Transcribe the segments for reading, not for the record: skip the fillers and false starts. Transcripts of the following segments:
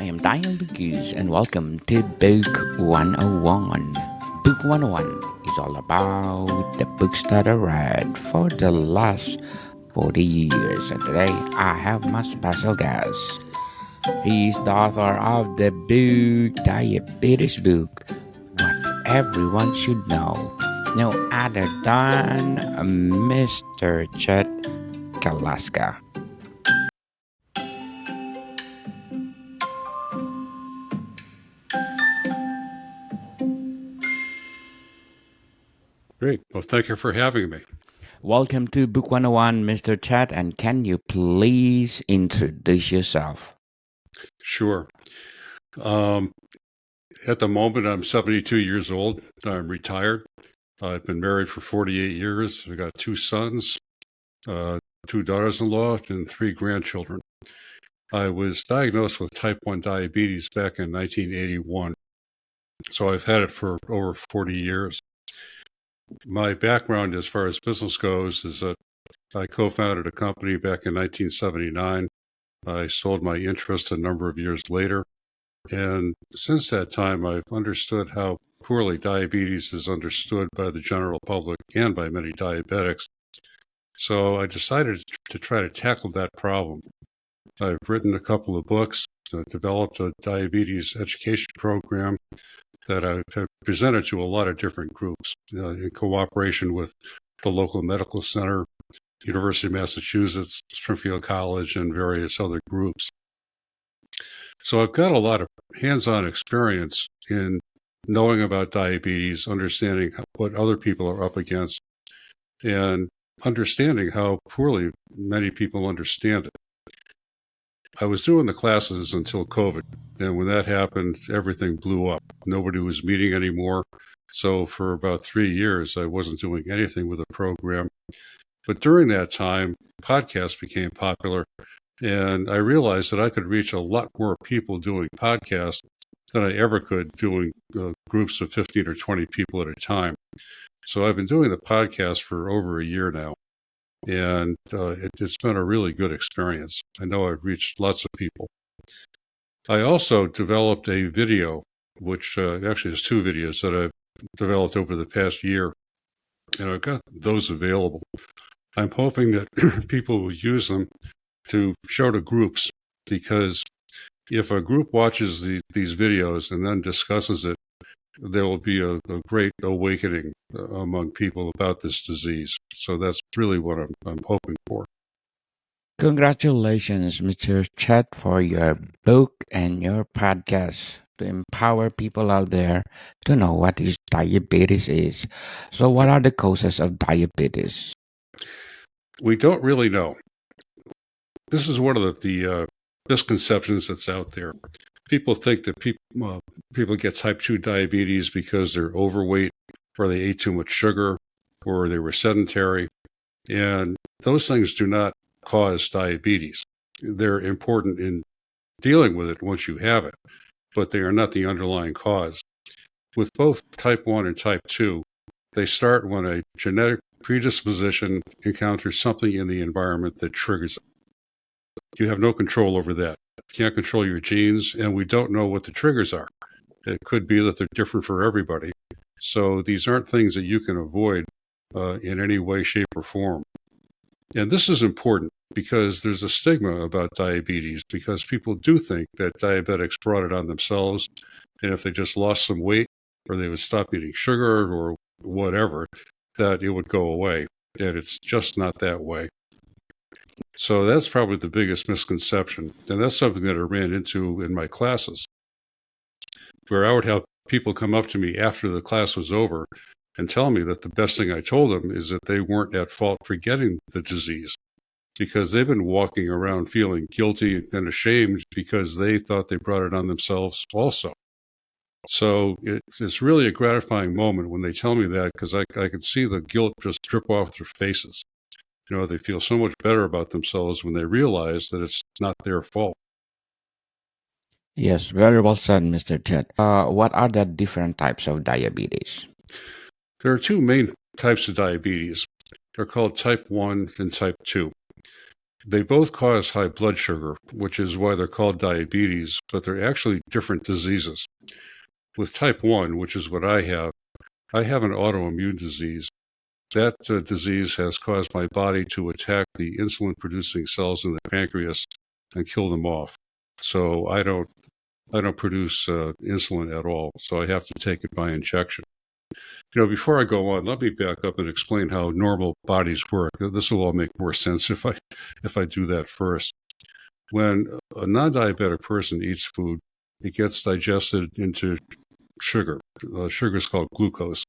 am Daniel Lucas and welcome to Book 101. Book 101 is all about the books that I read for the last 40 years. And today I have my special guest. He is the author of the book Diabetes Book, What Everyone Should Know. No other than Mr.Chet Lagasca. Great. Well, thank you for having me. Welcome to Book 101, Mr. Chet, and can you please introduce yourself? Sure. Um, at the moment, I'm 72 years old. I'm retired. I've been married for 48 years. I've got two sons, two daughters-in-law, and three grandchildren. I was diagnosed with type 1 diabetes back in 1981. So I've had it for over 40 years. My background as far as business goes is that I co-founded a company back in 1979. I sold my interest a number of years later. And since that time, I've understood how poorly diabetes is understood by the general public and by many diabetics. So I decided to try to tackle that problem. I've written a couple of books, developed a diabetes education program that I have presented to a lot of different groups in cooperation with the local medical center, University of Massachusetts, Springfield College, and various other groups. So I've got a lot of hands-on experience in knowing about diabetes, understanding what other people are up against, and understanding how poorly many people understand it. I was doing the classes until COVID, and when that happened, everything blew up. Nobody was meeting anymore. So for about 3 years, I wasn't doing anything with the program. But during that time, podcasts became popular, and I realized that I could reach a lot more people doing podcasts than I ever could doing groups of 15 or 20 people at a time. So I've been doing the podcast for over a year now, and it's been a really good experience. I know I've reached lots of people. I also developed a video, which actually is two videos that I've developed over the past year, and I've got those available. I'm hoping that people will use them to show to groups, because if a group watches these videos and then discusses it, there will be a great awakening among people about this disease. So that's really what I'm hoping for. Congratulations, Mr. Chet, for your book and your podcast to empower people out there to know what is diabetes is. So, what are the causes of diabetes? We don't really know. This is one of the misconceptions that's out there. People think that people get type 2 diabetes because they're overweight, or they ate too much sugar, or they were sedentary. And those things do not cause diabetes. They're important in dealing with it once you have it, but they are not the underlying cause. With both type 1 and type 2, they start when a genetic predisposition encounters something in the environment that triggers it. You have no control over that. You can't control your genes, and we don't know what the triggers are. It could be that they're different for everybody. So these aren't things that you can avoid in any way, shape, or form. And this is important because there's a stigma about diabetes, because people do think that diabetics brought it on themselves, and if they just lost some weight, or they would stop eating sugar or whatever, that it would go away. And it's just not that way. So that's probably the biggest misconception. And that's something that I ran into in my classes, where I would have people come up to me after the class was over and tell me that the best thing I told them is that they weren't at fault for getting the disease, because they've been walking around feeling guilty and ashamed because they thought they brought it on themselves also. So it's really a gratifying moment when they tell me that, because I can see the guilt just drip off their faces. You know, they feel so much better about themselves when they realize that it's not their fault. Yes, very well said, Mr. Chet. What are the different types of diabetes? There are two main types of diabetes. They're called type 1 and type 2. They both cause high blood sugar, which is why they're called diabetes, but they're actually different diseases. With type 1, which is what I have an autoimmune disease. That disease has caused my body to attack the insulin producing cells in the pancreas and kill them off. So I don't produce insulin at all. So I have to take it by injection. Before I go on, let me back up and explain how normal bodies work. This will all make more sense if I do that first. When a non-diabetic person eats food, it gets digested into sugar. Sugar is called glucose.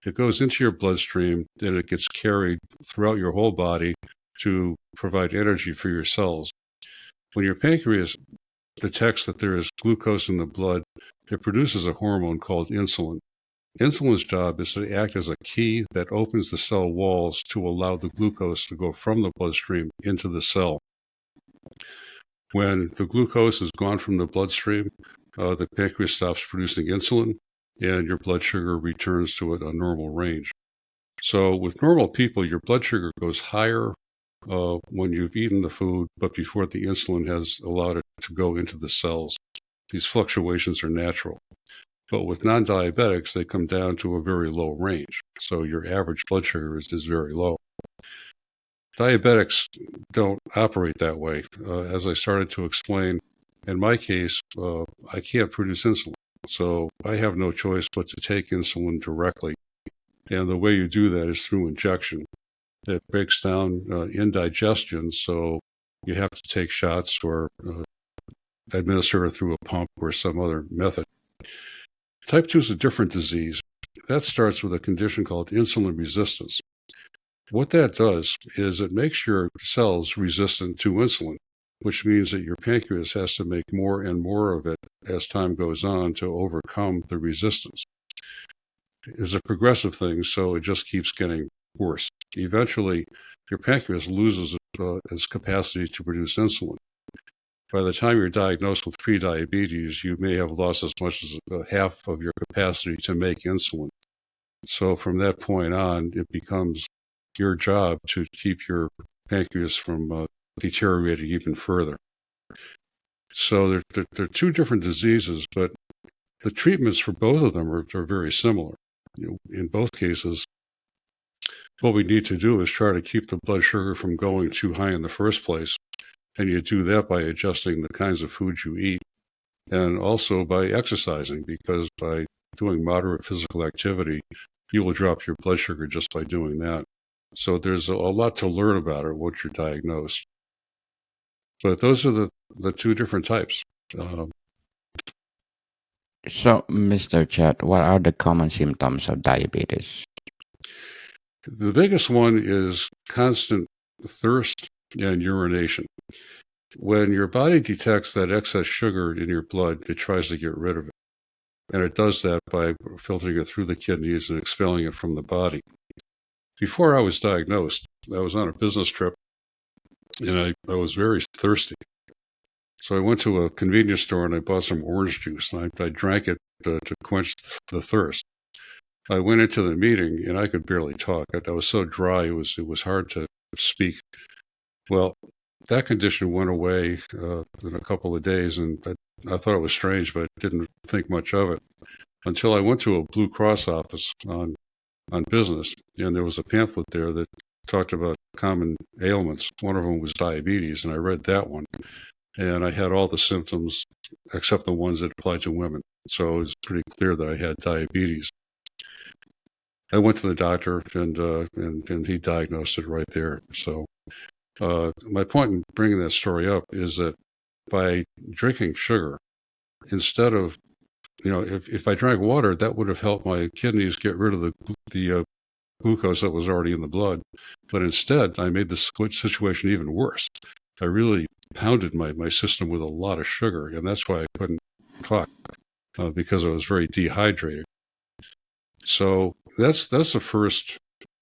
It goes into your bloodstream, and it gets carried throughout your whole body to provide energy for your cells. When your pancreas detects that there is glucose in the blood, it produces a hormone called insulin. Insulin's job is to act as a key that opens the cell walls to allow the glucose to go from the bloodstream into the cell. When the glucose is gone from the bloodstream, the pancreas stops producing insulin, and your blood sugar returns to a normal range. So with normal people, your blood sugar goes higher when you've eaten the food, but before the insulin has allowed it to go into the cells. These fluctuations are natural. But with non-diabetics, they come down to a very low range. So your average blood sugar is very low. Diabetics don't operate that way. As I started to explain, in my case, I can't produce insulin. So I have no choice but to take insulin directly. And the way you do that is through injection. It breaks down indigestion, so you have to take shots or administer it through a pump or some other method. Type 2 is a different disease. That starts with a condition called insulin resistance. What that does is it makes your cells resistant to insulin, which means that your pancreas has to make more and more of it as time goes on to overcome the resistance. It's a progressive thing, so it just keeps getting worse. Eventually, your pancreas loses its capacity to produce insulin. By the time you're diagnosed with prediabetes, you may have lost as much as half of your capacity to make insulin. So from that point on, it becomes your job to keep your pancreas from deteriorating even further. So they're two different diseases, but the treatments for both of them are very similar. In both cases, what we need to do is try to keep the blood sugar from going too high in the first place. And you do that by adjusting the kinds of foods you eat and also by exercising, because by doing moderate physical activity, you will drop your blood sugar just by doing that. So there's a lot to learn about it once you're diagnosed. But those are the two different types. So, Mr. Chet, what are the common symptoms of diabetes? The biggest one is constant thirst and urination. When your body detects that excess sugar in your blood, it tries to get rid of it. And it does that by filtering it through the kidneys and expelling it from the body. Before I was diagnosed, I was on a business trip, and I was very thirsty. So I went to a convenience store and I bought some orange juice, and I drank it to quench the thirst. I went into the meeting and I could barely talk. I was so dry, it was hard to speak. Well, that condition went away in a couple of days, and I thought it was strange, but didn't think much of it until I went to a Blue Cross office on business, and there was a pamphlet there that talked about common ailments. One of them was diabetes, and I read that one, and I had all the symptoms except the ones that applied to women. So it was pretty clear that I had diabetes. I went to the doctor, and he diagnosed it right there. So my point in bringing that story up is that by drinking sugar, instead of, if I drank water, that would have helped my kidneys get rid of the glucose that was already in the blood. But instead, I made the situation even worse. I really pounded my system with a lot of sugar, and that's why I couldn't talk, because I was very dehydrated. So that's the first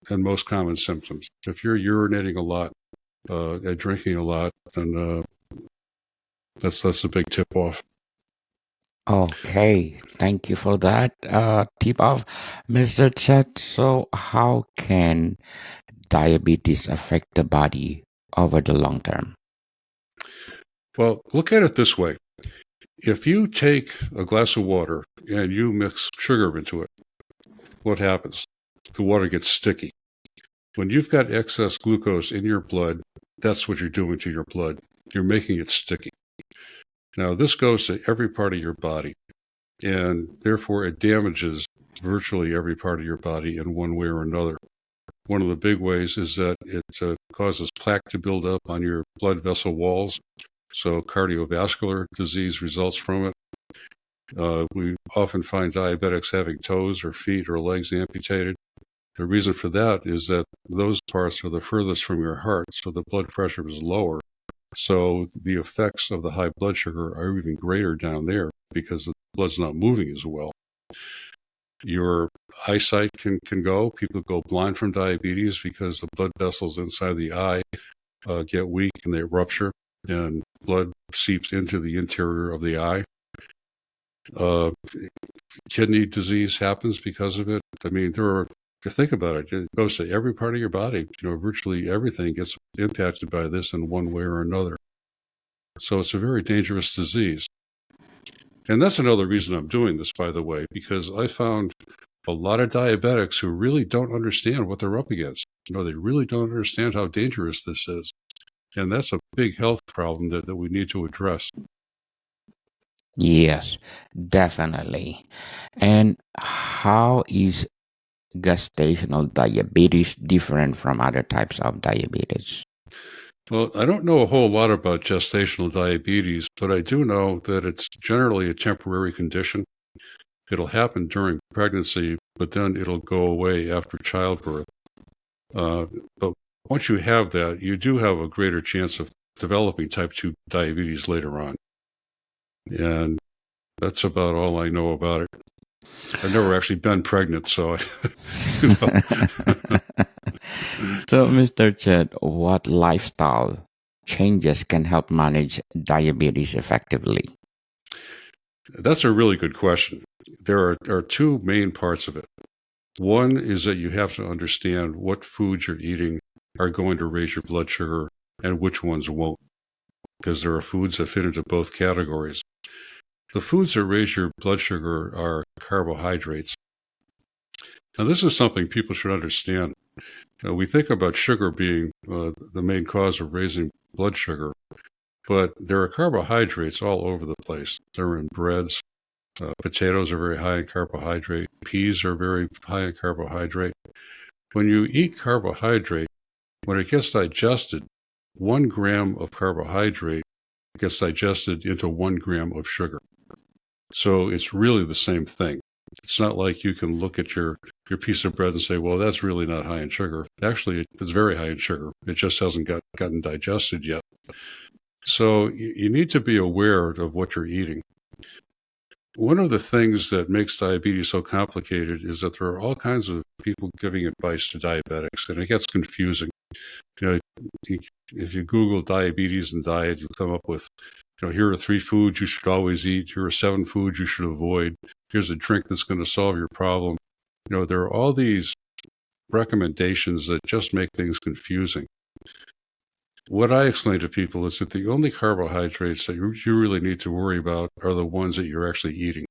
and most common symptoms. If you're urinating a lot and drinking a lot, then that's a big tip off. Okay, thank you for that tip off, Mr. Chet. So, how can diabetes affect the body? over the long term? Well, look at it this way. If you take a glass of water and you mix sugar into it, what happens? The water gets sticky. When you've got excess glucose in your blood, that's what you're doing to your blood. You're making it sticky. Now, this goes to every part of your body, and therefore it damages virtually every part of your body in one way or another. One of the big ways is that it causes plaque to build up on your blood vessel walls, so cardiovascular disease results from it. We often find diabetics having toes or feet or legs amputated. The reason for that is that those parts are the furthest from your heart, so the blood pressure is lower. So the effects of the high blood sugar are even greater down there because the blood's not moving as well. Your eyesight can go. People go blind from diabetes because the blood vessels inside the eye get weak and they rupture, and blood seeps into the interior of the eye. Kidney disease happens because of it. I mean, if you think about it, it goes to every part of your body. Virtually everything gets impacted by this in one way or another. So it's a very dangerous disease. And that's another reason I'm doing this, by the way, because I found a lot of diabetics who really don't understand what they're up against. They really don't understand how dangerous this is. And that's a big health problem that we need to address. Yes, definitely. And how is gestational diabetes different from other types of diabetes? Well, I don't know a whole lot about gestational diabetes, but I do know that it's generally a temporary condition. It'll happen during pregnancy, but then it'll go away after childbirth. But once you have that, you do have a greater chance of developing type 2 diabetes later on. And that's about all I know about it. I've never actually been pregnant, so So, Mr. Chet, what lifestyle changes can help manage diabetes effectively? That's a really good question. There are two main parts of it. One is that you have to understand what foods you're eating are going to raise your blood sugar and which ones won't, because there are foods that fit into both categories. The foods that raise your blood sugar are carbohydrates. Now, this is something people should understand. We think about sugar being the main cause of raising blood sugar, but there are carbohydrates all over the place. They're in breads. Potatoes are very high in carbohydrate. Peas are very high in carbohydrate. When you eat carbohydrate, when it gets digested, 1 gram of carbohydrate gets digested into 1 gram of sugar. So it's really the same thing. It's not like you can look at your piece of bread and say, well, that's really not high in sugar. Actually, it's very high in sugar. It just hasn't gotten digested yet. So you need to be aware of what you're eating. One of the things that makes diabetes so complicated is that there are all kinds of people giving advice to diabetics, and it gets confusing. If you Google diabetes and diet, you come up with, here are 3 foods you should always eat. Here are 7 foods you should avoid. Here's a drink that's going to solve your problem. There are all these recommendations that just make things confusing. What I explain to people is that the only carbohydrates that you really need to worry about are the ones that you're actually eating.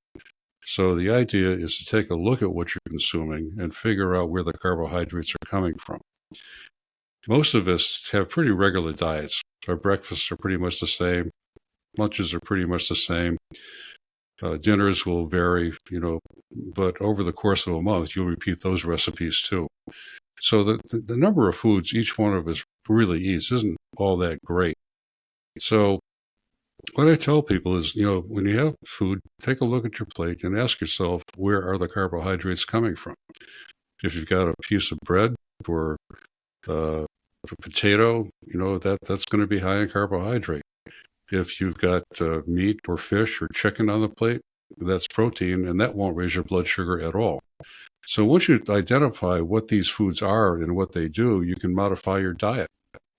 So the idea is to take a look at what you're consuming and figure out where the carbohydrates are coming from. Most of us have pretty regular diets. Our breakfasts are pretty much the same. Lunches are pretty much the same. Dinners will vary, but over the course of a month, you'll repeat those recipes too. So the number of foods each one of us really eats isn't all that great. So what I tell people is, when you have food, take a look at your plate and ask yourself, where are the carbohydrates coming from? If you've got a piece of bread or a potato, that's going to be high in carbohydrate. If you've got meat or fish or chicken on the plate, that's protein, and that won't raise your blood sugar at all. So once you identify what these foods are and what they do, you can modify your diet.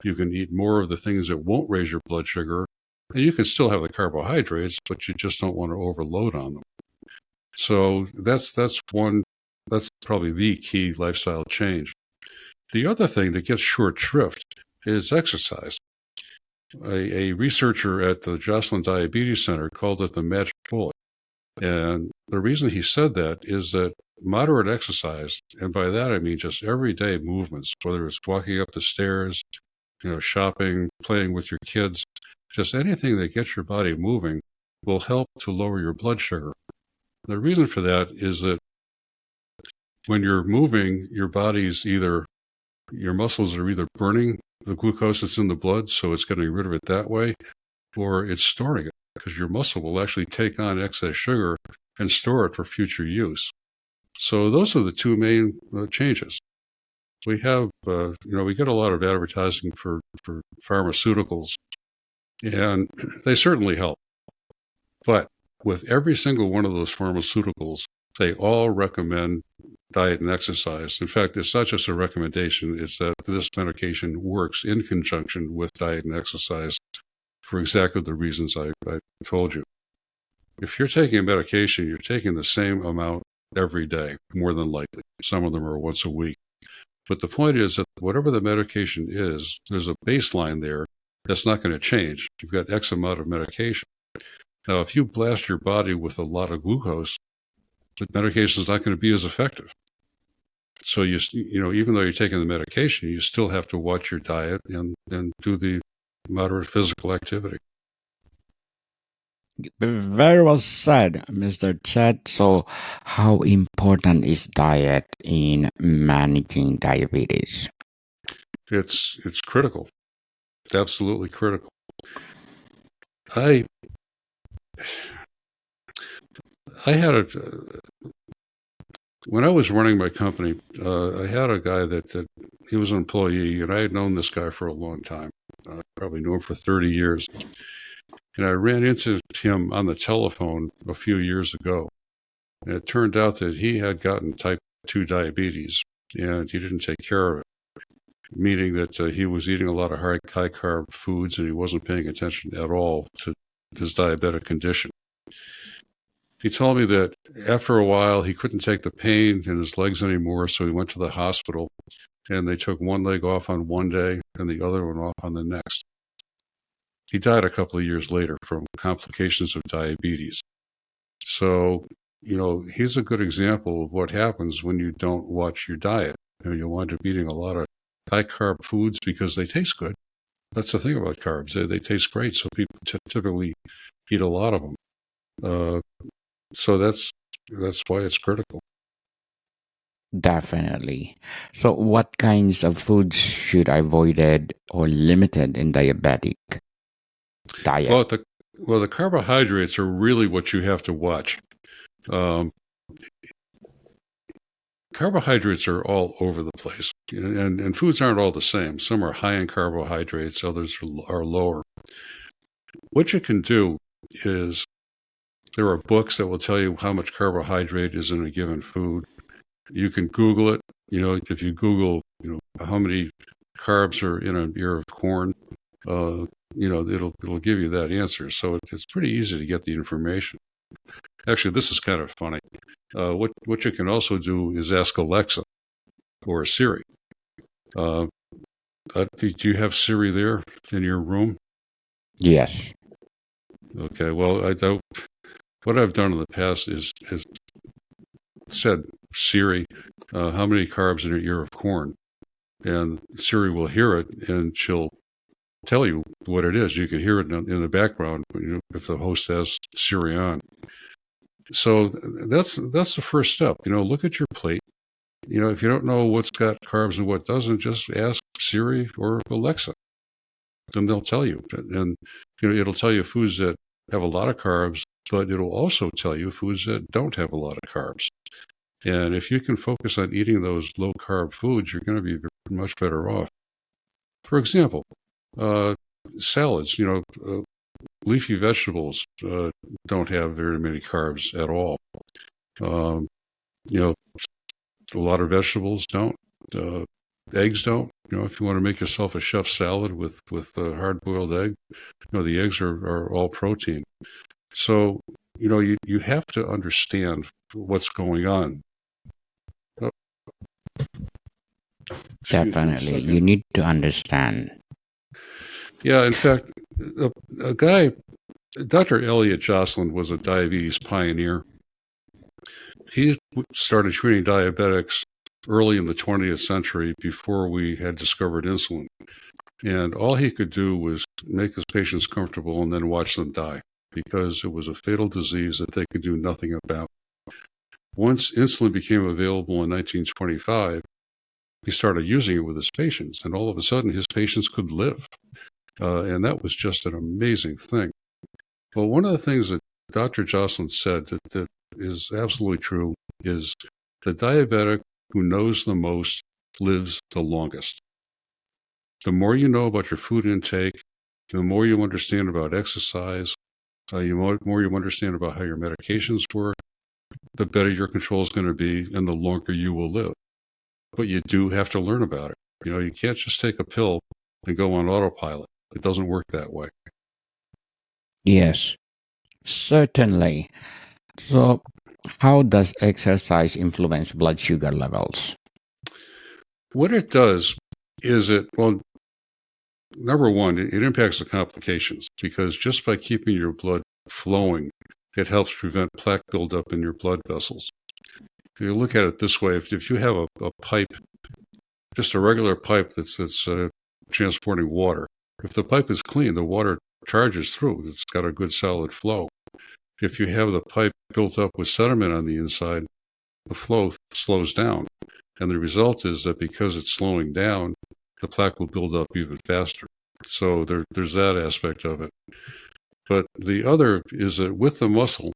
You can eat more of the things that won't raise your blood sugar, and you can still have the carbohydrates, but you just don't want to overload on them. So that's probably the key lifestyle change. The other thing that gets short shrift is exercise. A researcher at the Joslin Diabetes Center called it the magic bullet. And the reason he said that is that moderate exercise, and by that I mean just everyday movements, whether it's walking up the stairs, shopping, playing with your kids, just anything that gets your body moving will help to lower your blood sugar. The reason for that is that when you're moving, your muscles are either burning the glucose that's in the blood, so it's getting rid of it that way, or it's storing it because your muscle will actually take on excess sugar and store it for future use. So those are the two main changes. We have, we get a lot of advertising for pharmaceuticals, and they certainly help. But with every single one of those pharmaceuticals, they all recommend diet and exercise. In fact, it's not just a recommendation, it's that this medication works in conjunction with diet and exercise for exactly the reasons I told you. If you're taking a medication, you're taking the same amount every day, more than likely. Some of them are once a week. But the point is that whatever the medication is, there's a baseline there that's not going to change. You've got X amount of medication. Now, if you blast your body with a lot of glucose, the medication is not going to be as effective. So even though you're taking the medication, you still have to watch your diet and do the moderate physical activity. Very well said, Mr. Chet. So, how important is diet in managing diabetes? It's critical. It's absolutely critical. I had when I was running my company, I had a guy that he was an employee, and I had known this guy for a long time. Probably knew him for 30 years. And I ran into him on the telephone a few years ago. And it turned out that he had gotten type 2 diabetes, and he didn't take care of it, meaning that he was eating a lot of high-carb foods, and he wasn't paying attention at all to his diabetic condition. He told me that after a while, he couldn't take the pain in his legs anymore, so he went to the hospital, and they took one leg off on one day and the other one off on the next. He died a couple of years later from complications of diabetes. So, he's a good example of what happens when you don't watch your diet. You wind up eating a lot of high-carb foods because they taste good. That's the thing about carbs. They taste great, so people typically eat a lot of them. So that's why it's critical. Definitely. So, what kinds of foods should I avoided or limited in diabetic diet? Well, the carbohydrates are really what you have to watch. Carbohydrates are all over the place, and foods aren't all the same. Some are high in carbohydrates, others are lower. What you can do is there are books that will tell you how much carbohydrate is in a given food. You can Google it. If you Google, how many carbs are in an ear of corn, it'll give you that answer. So it's pretty easy to get the information. Actually, this is kind of funny. What you can also do is ask Alexa or Siri. Do you have Siri there in your room? Yes. Okay. Well, what I've done in the past is said, Siri, how many carbs in an ear of corn? And Siri will hear it, and she'll tell you what it is. You can hear it in the background if the host has Siri on. So that's the first step. Look at your plate. If you don't know what's got carbs and what doesn't, just ask Siri or Alexa, and they'll tell you. And it'll tell you foods that have a lot of carbs, but it'll also tell you foods that don't have a lot of carbs. And if you can focus on eating those low-carb foods, you're going to be much better off. For example, salads, leafy vegetables don't have very many carbs at all. A lot of vegetables don't. Eggs don't. If you want to make yourself a chef salad with a hard-boiled egg, the eggs are all protein. So, you have to understand what's going on. Definitely. You need to understand. Yeah, in fact, a guy, Dr. Elliot Jocelyn, was a diabetes pioneer. He started treating diabetics early in the 20th century before we had discovered insulin. And all he could do was make his patients comfortable and then watch them die because it was a fatal disease that they could do nothing about. Once insulin became available in 1925, he started using it with his patients, and all of a sudden his patients could live. And that was just an amazing thing. Well, one of the things that Dr. Jocelyn said that is absolutely true is the diabetic who knows the most lives the longest. The more you know about your food intake, the more you understand about exercise, the more you understand about how your medications work, the better your control is going to be and the longer you will live. But you do have to learn about it. You can't just take a pill and go on autopilot. It doesn't work that way. Yes, certainly. So, how does exercise influence blood sugar levels? What it does is number one, it impacts the complications because just by keeping your blood flowing, it helps prevent plaque buildup in your blood vessels. If you look at it this way, if you have a pipe, just a regular pipe that's transporting water, if the pipe is clean, the water charges through. It's got a good solid flow. If you have the pipe built up with sediment on the inside, the flow slows down. And the result is that because it's slowing down, the plaque will build up even faster. So there's that aspect of it. But the other is that with the muscle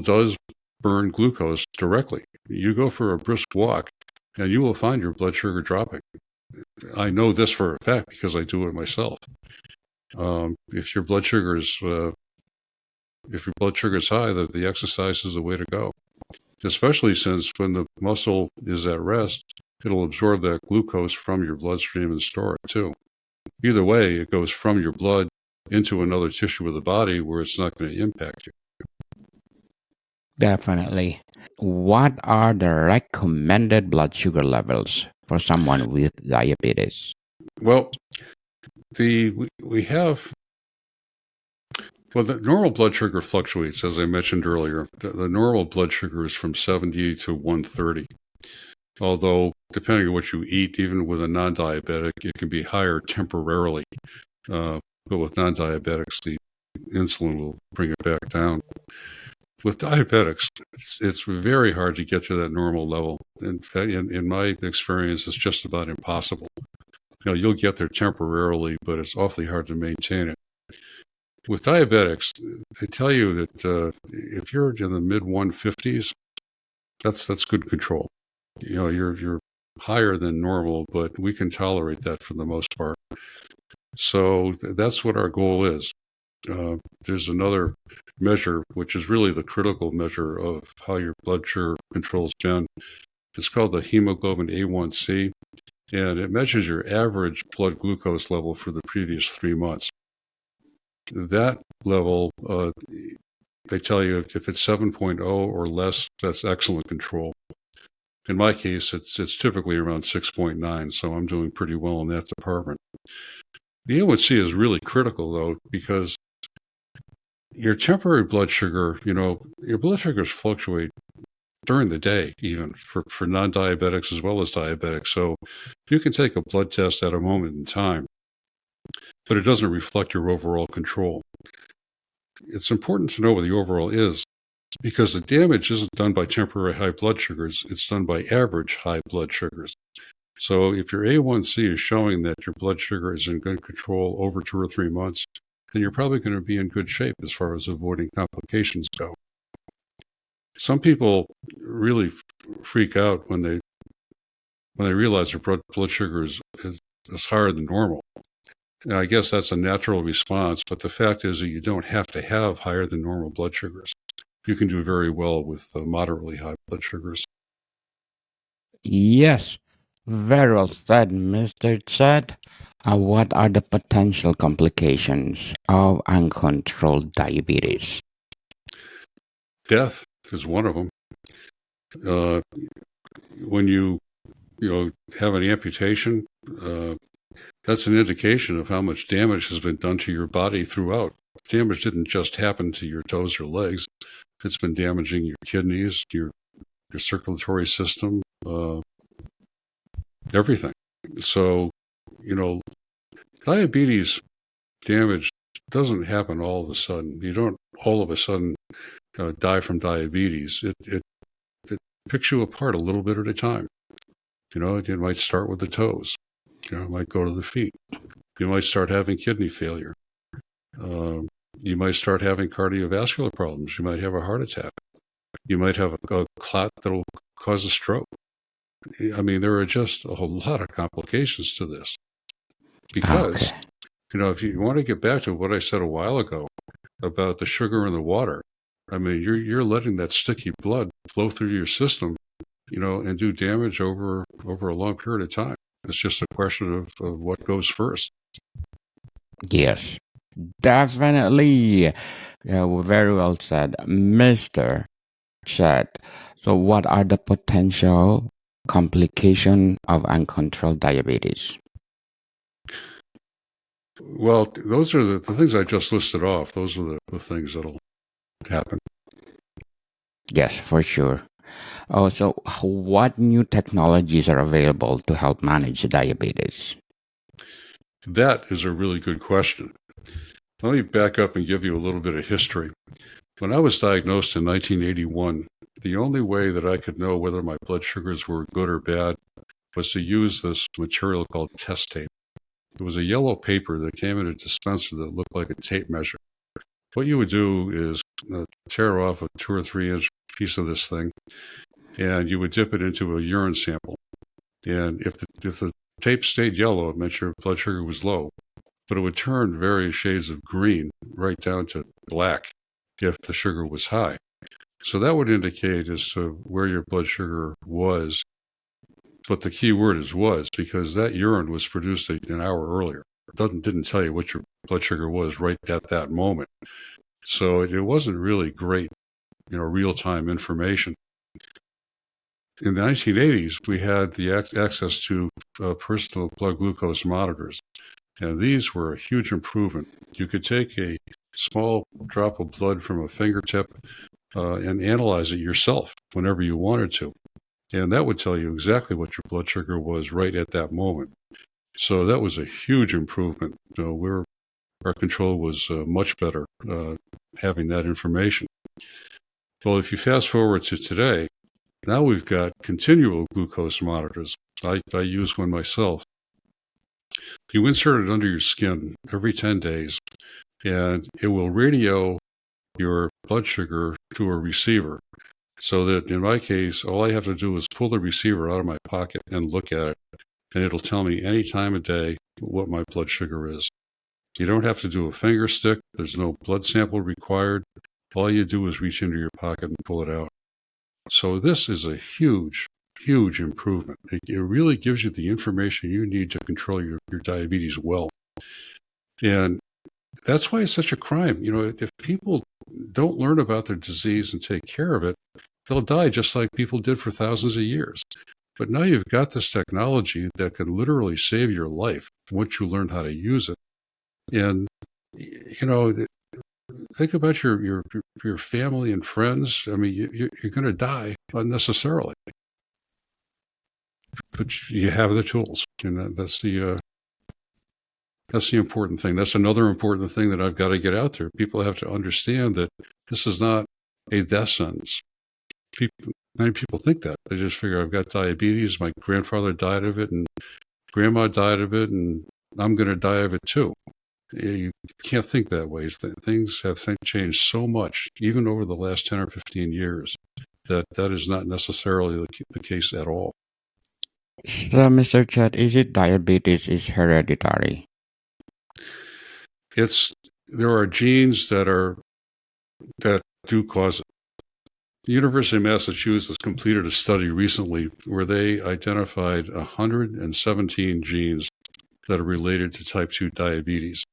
does burn glucose directly. You go for a brisk walk, and you will find your blood sugar dropping. I know this for a fact because I do it myself. If your blood sugar is high, the exercise is the way to go. Especially since when the muscle is at rest, it'll absorb that glucose from your bloodstream and store it too. Either way, it goes from your blood into another tissue of the body where it's not going to impact you. Definitely. What are the recommended blood sugar levels for someone with diabetes? Well, we have the normal blood sugar fluctuates, as I mentioned earlier. The normal blood sugar is from 70 to 130. Although, depending on what you eat, even with a non-diabetic, it can be higher temporarily. But with non-diabetics, the insulin will bring it back down. With diabetics, it's very hard to get to that normal level. In fact, in my experience, it's just about impossible. You'll get there temporarily, but it's awfully hard to maintain it. With diabetics, they tell you that if you're in the mid 150s, that's good control. You're higher than normal, but we can tolerate that for the most part. So that's what our goal is. There's another measure, which is really the critical measure of how your blood sugar control's been. It's called the hemoglobin A1C, and it measures your average blood glucose level for the previous 3 months. That level, they tell you if it's 7.0 or less, that's excellent control. In my case, it's typically around 6.9, so I'm doing pretty well in that department. The A1C is really critical, though, because your temporary blood sugar, your blood sugars fluctuate during the day, even for non-diabetics as well as diabetics. So you can take a blood test at a moment in time, but it doesn't reflect your overall control. It's important to know what the overall is because the damage isn't done by temporary high blood sugars. It's done by average high blood sugars. So if your A1C is showing that your blood sugar is in good control over 2 or 3 months, then you're probably going to be in good shape as far as avoiding complications go. Some people really freak out when they realize their blood sugar is higher than normal. And I guess that's a natural response, but the fact is that you don't have to have higher than normal blood sugars. You can do very well with moderately high blood sugars. Yes, very well said, Mr. Chet. What are the potential complications of uncontrolled diabetes? Death is one of them. When you have an amputation, that's an indication of how much damage has been done to your body throughout. Damage didn't just happen to your toes or legs. It's been damaging your kidneys, your circulatory system, everything. So, diabetes damage doesn't happen all of a sudden. You don't all of a sudden die from diabetes. It picks you apart a little bit at a time. It might start with the toes. It might go to the feet. You might start having kidney failure. You might start having cardiovascular problems. You might have a heart attack. You might have a clot that will cause a stroke. I mean, there are just a whole lot of complications to this. Because, if you want to get back to what I said a while ago about the sugar in the water, I mean, you're letting that sticky blood flow through your system, and do damage over a long period of time. It's just a question of what goes first. Yes, definitely. Very well said, Mr. Chet. So, what are the potential complications of uncontrolled diabetes? Well, those are the things I just listed off. Those are the things that'll happen. Yes, for sure. Oh, so what new technologies are available to help manage diabetes? That is a really good question. Let me back up and give you a little bit of history. When I was diagnosed in 1981, the only way that I could know whether my blood sugars were good or bad was to use this material called test tape. It was a yellow paper that came in a dispenser that looked like a tape measure. What you would do is tear off a 2 or 3 inch piece of this thing, and you would dip it into a urine sample. And if the tape stayed yellow, it meant your blood sugar was low. But it would turn various shades of green right down to black if the sugar was high. So that would indicate as to where your blood sugar was. But the key word is was, because that urine was produced an hour earlier. It didn't tell you what your blood sugar was right at that moment. So it wasn't really great, real-time information. In the 1980s, we had the access to personal blood glucose monitors. And these were a huge improvement. You could take a small drop of blood from a fingertip and analyze it yourself whenever you wanted to. And that would tell you exactly what your blood sugar was right at that moment. So that was a huge improvement. Our control was much better having that information. Well, if you fast forward to today, now we've got continual glucose monitors. I use one myself. You insert it under your skin every 10 days, and it will radio your blood sugar to a receiver. So that in my case, all I have to do is pull the receiver out of my pocket and look at it, and it'll tell me any time of day what my blood sugar is. You don't have to do a finger stick. There's no blood sample required. All you do is reach into your pocket and pull it out. So this is a huge, huge improvement. It really gives you the information you need to control your diabetes well. And that's why it's such a crime. If people don't learn about their disease and take care of it, they'll die just like people did for thousands of years. But now you've got this technology that can literally save your life once you learn how to use it. And, think about your family and friends. I mean, you're going to die unnecessarily. But you have the tools, and that's the important thing. That's another important thing that I've got to get out there. People have to understand that this is not a death sentence. Many people think that. They just figure, I've got diabetes, my grandfather died of it, and grandma died of it, and I'm going to die of it too. You can't think that way. Things have changed so much, even over the last 10 or 15 years, that is not necessarily the case at all. So, Mr. Chet, is it diabetes is hereditary? There are genes that do cause it. The University of Massachusetts completed a study recently where they identified 117 genes that are related to type 2 diabetes.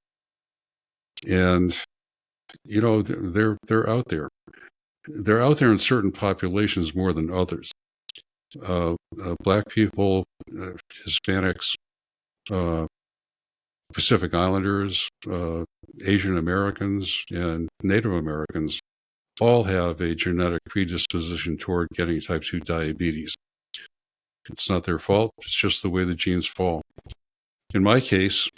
And, they're out there. They're out there in certain populations more than others. Black people, Hispanics, Pacific Islanders, Asian Americans, and Native Americans all have a genetic predisposition toward getting type 2 diabetes. It's not their fault. It's just the way the genes fall. In my case,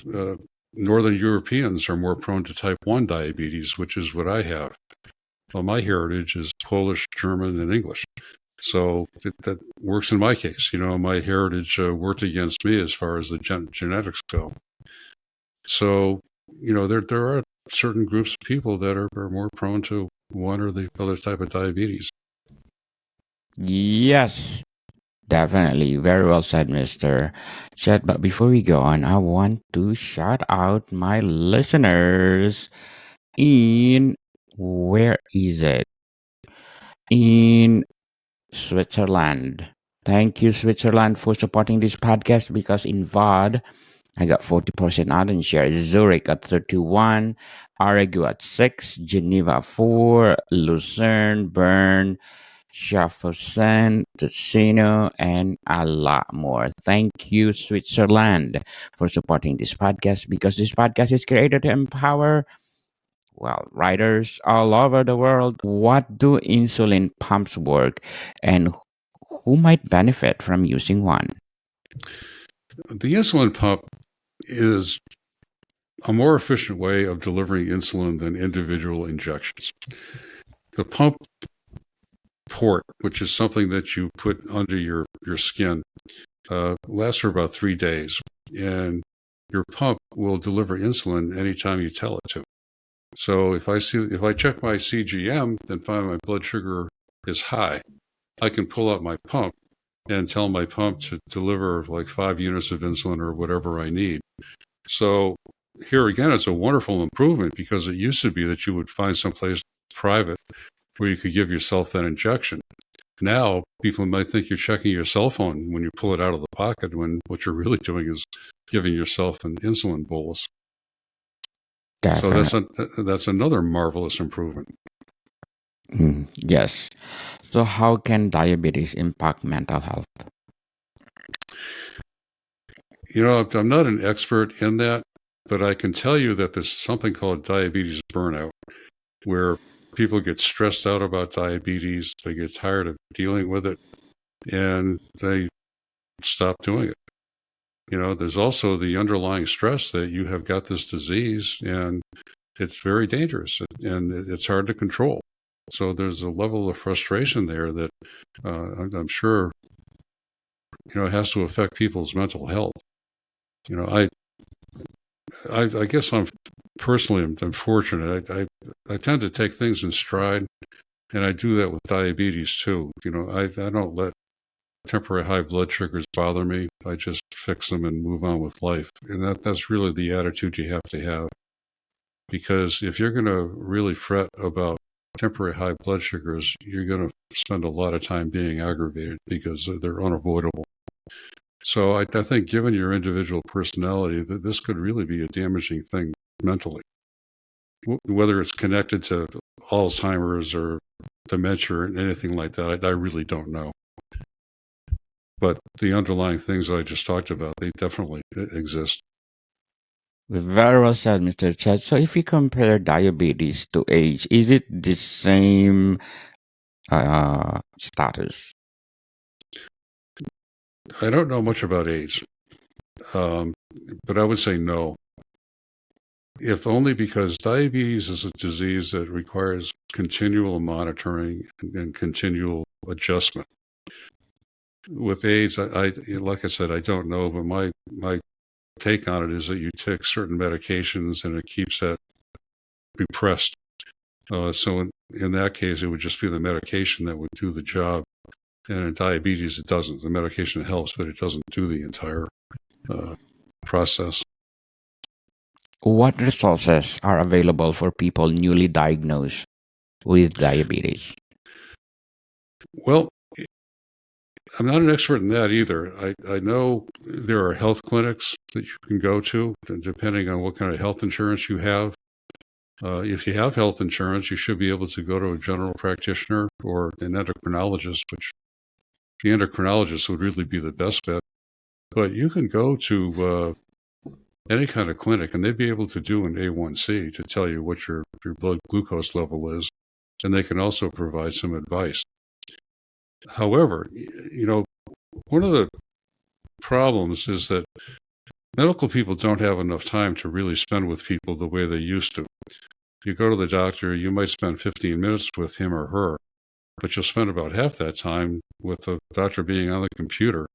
Northern Europeans are more prone to type 1 diabetes, which is what I have. Well, my heritage is Polish, German, and English. So that works in my case. My heritage worked against me as far as the genetics go. So, there are certain groups of people that are more prone to one or the other type of diabetes. Yes, definitely. Very well said, Mr. Chet. But before we go on, I want to shout out my listeners in, where is it? In Switzerland. Thank you, Switzerland, for supporting this podcast, because in VOD, I got 40% out and share. Zurich at 31, Arago at 6, Geneva 4, Lucerne, Bern, Schaffhausen, Ticino, and a lot more. Thank you, Switzerland, for supporting this podcast, because this podcast is created to empower, well, writers all over the world. What do insulin pumps work, and who might benefit from using one? The insulin pump is a more efficient way of delivering insulin than individual injections. The pump port, which is something that you put under your skin, lasts for about 3 days, and your pump will deliver insulin anytime you tell it to. So if I check my CGM and find my blood sugar is high, I can pull out my pump and tell my pump to deliver like 5 units of insulin or whatever I need. So here again, it's a wonderful improvement, because it used to be that you would find someplace private where you could give yourself that injection. Now, people might think you're checking your cell phone when you pull it out of the pocket, when what you're really doing is giving yourself an insulin bolus. Definitely. So that's another marvelous improvement. Yes. So, how can diabetes impact mental health? I'm not an expert in that, but I can tell you that there's something called diabetes burnout, where people get stressed out about diabetes, they get tired of dealing with it, and they stop doing it. There's also the underlying stress that you have got this disease, and it's very dangerous, and it's hard to control. So there's a level of frustration there that I'm sure, has to affect people's mental health. I guess I'm fortunate. I tend to take things in stride, and I do that with diabetes too. I don't let temporary high blood sugars bother me. I just fix them and move on with life. And that's really the attitude you have to have. Because if you're going to really fret about temporary high blood sugars, you're going to spend a lot of time being aggravated, because they're unavoidable. So I think, given your individual personality, that this could really be a damaging thing mentally. Whether it's connected to Alzheimer's or dementia or anything like that, I really don't know. But the underlying things that I just talked about, they definitely exist. Very well said, Mr. Chet. So, if you compare diabetes to age, is it the same status? I don't know much about AIDS, but I would say no. If only because diabetes is a disease that requires continual monitoring and continual adjustment. With AIDS, I like I said, I don't know, but my take on it is that you take certain medications and it keeps that repressed. So in that case, it would just be the medication that would do the job. And in diabetes, it doesn't. The medication helps, but it doesn't do the entire process. What resources are available for people newly diagnosed with diabetes? Well, I'm not an expert in that either. I know there are health clinics that you can go to, depending on what kind of health insurance you have. If you have health insurance, you should be able to go to a general practitioner or an endocrinologist, which the endocrinologist would really be the best bet. But you can go to any kind of clinic, and they'd be able to do an A1C to tell you what your blood glucose level is, and they can also provide some advice. However, one of the problems is that medical people don't have enough time to really spend with people the way they used to. You go to the doctor, you might spend 15 minutes with him or her, but you'll spend about half that time with the doctor being on the computer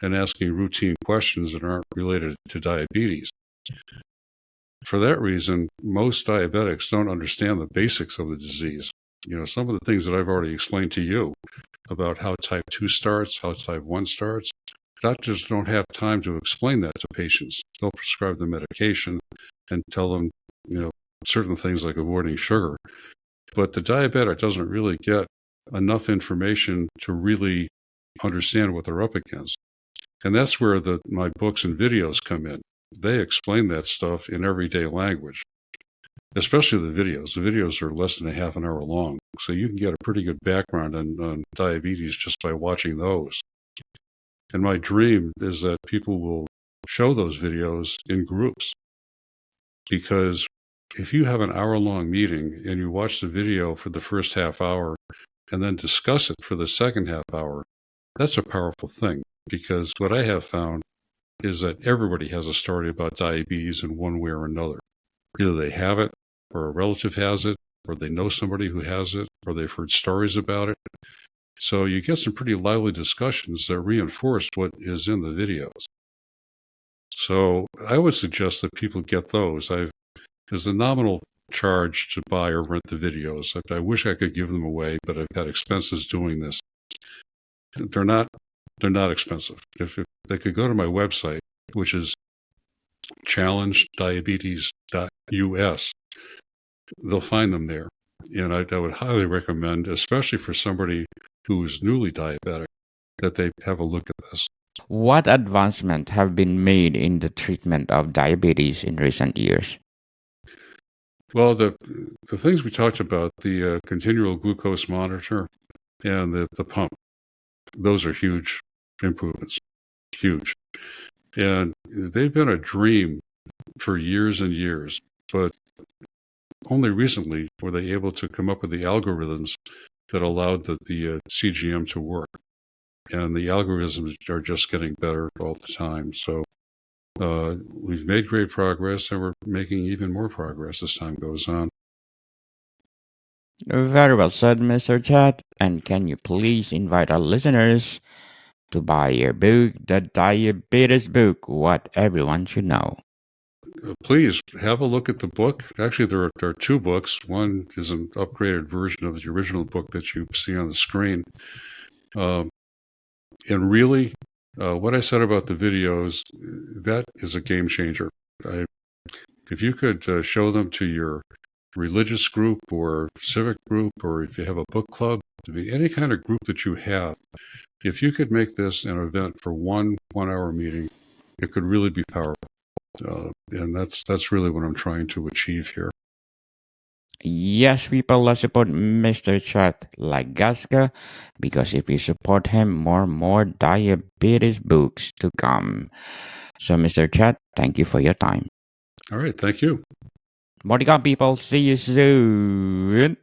and asking routine questions that aren't related to diabetes. For that reason, most diabetics don't understand the basics of the disease. Some of the things that I've already explained to you about how type 2 starts, how type 1 starts, doctors don't have time to explain that to patients. They'll prescribe the medication and tell them, certain things like avoiding sugar. But the diabetic doesn't really get enough information to really understand what they're up against. And that's where my books and videos come in. They explain that stuff in everyday language, especially the videos. The videos are less than a half an hour long, so you can get a pretty good background on diabetes just by watching those. And my dream is that people will show those videos in groups, because if you have an hour-long meeting and you watch the video for the first half hour and then discuss it for the second half hour, that's a powerful thing, because what I have found is that everybody has a story about diabetes in one way or another. Either they have it, or a relative has it, or they know somebody who has it, or they've heard stories about it. So you get some pretty lively discussions that reinforce what is in the videos. So I would suggest that people get those. There's a nominal charge to buy or rent the videos. I wish I could give them away, but I've got expenses doing this. They're not expensive. If they could go to my website, which is challengediabetes.us, they'll find them there. And I would highly recommend, especially for somebody who is newly diabetic, that they have a look at this. What advancements have been made in the treatment of diabetes in recent years? Well, the things we talked about, the continual glucose monitor and the pump, those are huge improvements, huge. And they've been a dream for years and years, but only recently were they able to come up with the algorithms that allowed the CGM to work. And the algorithms are just getting better all the time. So we've made great progress, and we're making even more progress as time goes on. Very well said, Mr. Chet. And can you please invite our listeners to buy your book, The Diabetes Book, What Everyone Should Know? Please have a look at the book. Actually, there are two books. One is an upgraded version of the original book that you see on the screen. And really, what I said about the videos, that is a game changer. If you could show them to your religious group or civic group, or if you have a book club, to be any kind of group that you have, if you could make this an event for one 1-hour meeting, it could really be powerful. And that's really what I'm trying to achieve here. Yes, people, let's support Mr. Chet Lagasca, because if you support him, more diabetes books to come. So, Mr. Chet, thank you for your time. All right, thank you. More to come, people. See you soon.